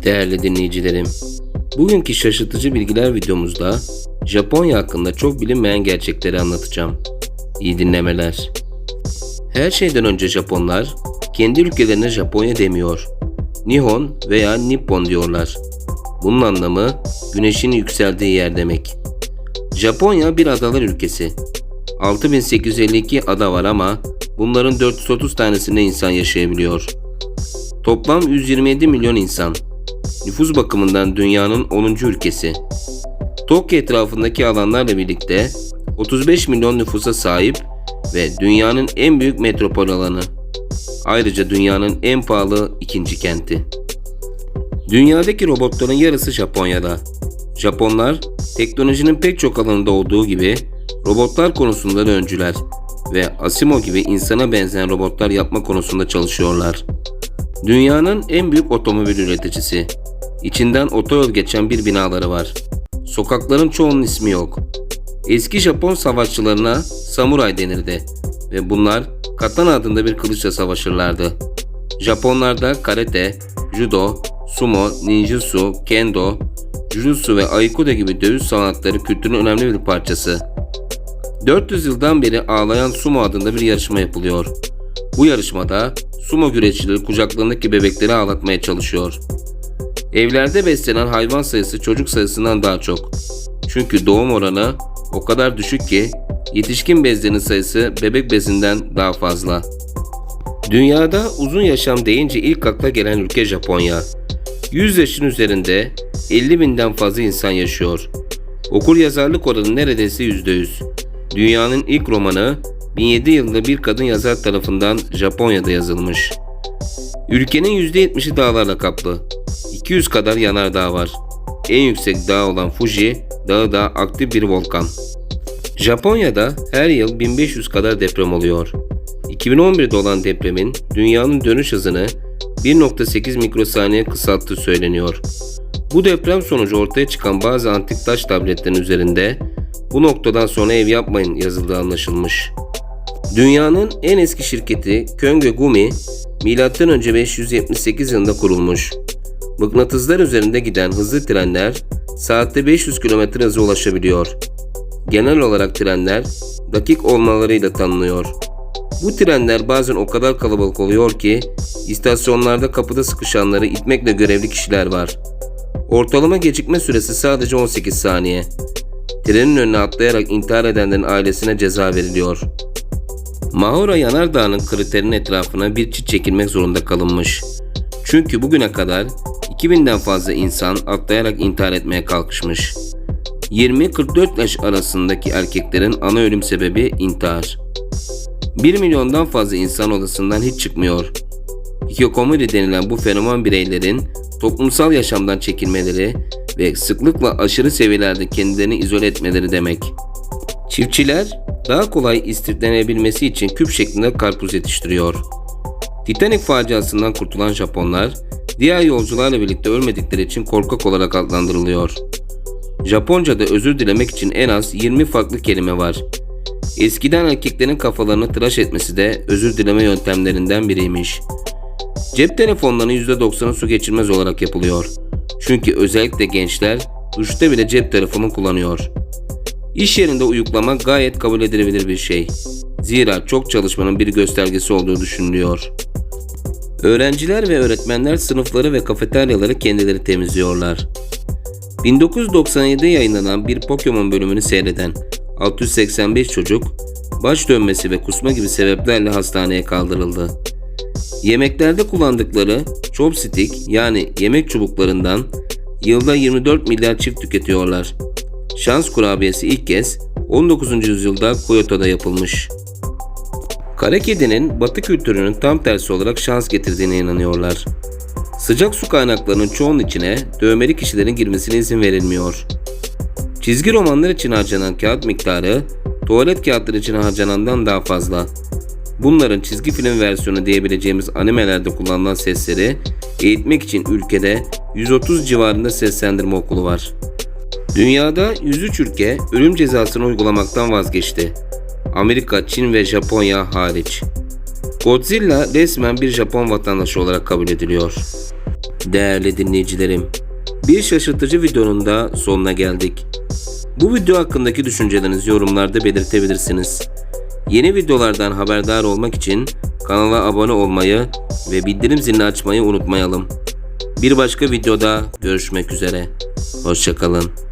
Değerli dinleyicilerim, bugünkü şaşırtıcı bilgiler videomuzda Japonya hakkında çok bilinmeyen gerçekleri anlatacağım. İyi dinlemeler. Her şeyden önce Japonlar kendi ülkelerine Japonya demiyor, Nihon veya Nippon diyorlar. Bunun anlamı güneşin yükseldiği yer demek. Japonya bir adalar ülkesi. 6852 ada var ama bunların 430 tanesinde insan yaşayabiliyor. Toplam 127 milyon insan. Nüfus bakımından dünyanın 10. ülkesi. Tokyo etrafındaki alanlarla birlikte 35 milyon nüfusa sahip ve dünyanın en büyük metropol alanı. Ayrıca dünyanın en pahalı ikinci kenti. Dünyadaki robotların yarısı Japonya'da. Japonlar teknolojinin pek çok alanında olduğu gibi robotlar konusunda da öncüler ve Asimo gibi insana benzeyen robotlar yapma konusunda çalışıyorlar. Dünyanın en büyük otomobil üreticisi. İçinden otoyol geçen bir binaları var. Sokakların çoğunun ismi yok. Eski Japon savaşçılarına samuray denirdi ve bunlar katana adında bir kılıçla savaşırlardı. Japonlarda karate, judo, sumo, ninjutsu, kendo, jujutsu ve aikido gibi dövüş sanatları kültürün önemli bir parçası. 400 yıldan beri Ağlayan Sumo adında bir yarışma yapılıyor. Bu yarışmada sumo güreşçileri kucaklarındaki bebekleri ağlatmaya çalışıyor. Evlerde beslenen hayvan sayısı çocuk sayısından daha çok. Çünkü doğum oranı o kadar düşük ki yetişkin bezlerinin sayısı bebek bezinden daha fazla. Dünyada uzun yaşam deyince ilk akla gelen ülke Japonya. 100 yaşın üzerinde 50 binden fazla insan yaşıyor. Okuryazarlık oranı neredeyse %100. Dünyanın ilk romanı 1007 yılında bir kadın yazar tarafından Japonya'da yazılmış. Ülkenin %70'i dağlarla kaplı. 200 kadar yanardağ var. En yüksek dağ olan Fuji dağı da aktif bir volkan. Japonya'da her yıl 1500 kadar deprem oluyor. 2011'de olan depremin dünyanın dönüş hızını 1.8 mikrosaniye kısalttığı söyleniyor. Bu deprem sonucu ortaya çıkan bazı antik taş tabletlerin üzerinde bu noktadan sonra ev yapmayın yazıldığı anlaşılmış. Dünyanın en eski şirketi Könge Gumi, M.Ö. 578 yılında kurulmuş. Mıknatıslar üzerinde giden hızlı trenler saatte 500 km hıza ulaşabiliyor. Genel olarak trenler dakik olmalarıyla tanınıyor. Bu trenler bazen o kadar kalabalık oluyor ki istasyonlarda kapıda sıkışanları itmekle görevli kişiler var. Ortalama gecikme süresi sadece 18 saniye. Trenin önüne atlayarak intihar edenlerin ailesine ceza veriliyor. Mahora Yanardağı'nın kriterinin etrafına bir çit çekilmek zorunda kalınmış. Çünkü bugüne kadar 2000'den fazla insan atlayarak intihar etmeye kalkışmış. 20-44 yaş arasındaki erkeklerin ana ölüm sebebi intihar. 1 milyondan fazla insan odasından hiç çıkmıyor. Hikikomori denilen bu fenomen bireylerin toplumsal yaşamdan çekilmeleri ve sıklıkla aşırı seviyelerde kendilerini izole etmeleri demek. Çiftçiler daha kolay istiflenebilmesi için küp şeklinde karpuz yetiştiriyor. Titanic faciasından kurtulan Japonlar, diğer yolcularla birlikte ölmedikleri için korkak olarak adlandırılıyor. Japonca'da özür dilemek için en az 20 farklı kelime var. Eskiden erkeklerin kafalarını tıraş etmesi de özür dileme yöntemlerinden biriymiş. Cep telefonlarının %90'ı su geçirmez olarak yapılıyor. Çünkü özellikle gençler duşta bile cep telefonu kullanıyor. İş yerinde uyuklamak gayet kabul edilebilir bir şey. Zira çok çalışmanın bir göstergesi olduğu düşünülüyor. Öğrenciler ve öğretmenler sınıfları ve kafeteryaları kendileri temizliyorlar. 1997'de yayınlanan bir Pokemon bölümünü seyreden 685 çocuk baş dönmesi ve kusma gibi sebeplerle hastaneye kaldırıldı. Yemeklerde kullandıkları chopstick yani yemek çubuklarından yılda 24 milyar çift tüketiyorlar. Şans kurabiyesi ilk kez 19. yüzyılda Kyoto'da yapılmış. Kara kedinin batı kültürünün tam tersi olarak şans getirdiğine inanıyorlar. Sıcak su kaynaklarının çoğunun içine dövmeli kişilerin girmesine izin verilmiyor. Çizgi romanlar için harcanan kağıt miktarı tuvalet kağıtları için harcanandan daha fazla. Bunların çizgi film versiyonu diyebileceğimiz animelerde kullanılan sesleri eğitmek için ülkede 130 civarında seslendirme okulu var. Dünyada 103 ülke ölüm cezasını uygulamaktan vazgeçti. Amerika, Çin ve Japonya hariç. Godzilla resmen bir Japon vatandaşı olarak kabul ediliyor. Değerli dinleyicilerim, bir şaşırtıcı videonun da sonuna geldik. Bu video hakkındaki düşüncelerinizi yorumlarda belirtebilirsiniz. Yeni videolardan haberdar olmak için kanala abone olmayı ve bildirim zilini açmayı unutmayalım. Bir başka videoda görüşmek üzere. Hoşça kalın.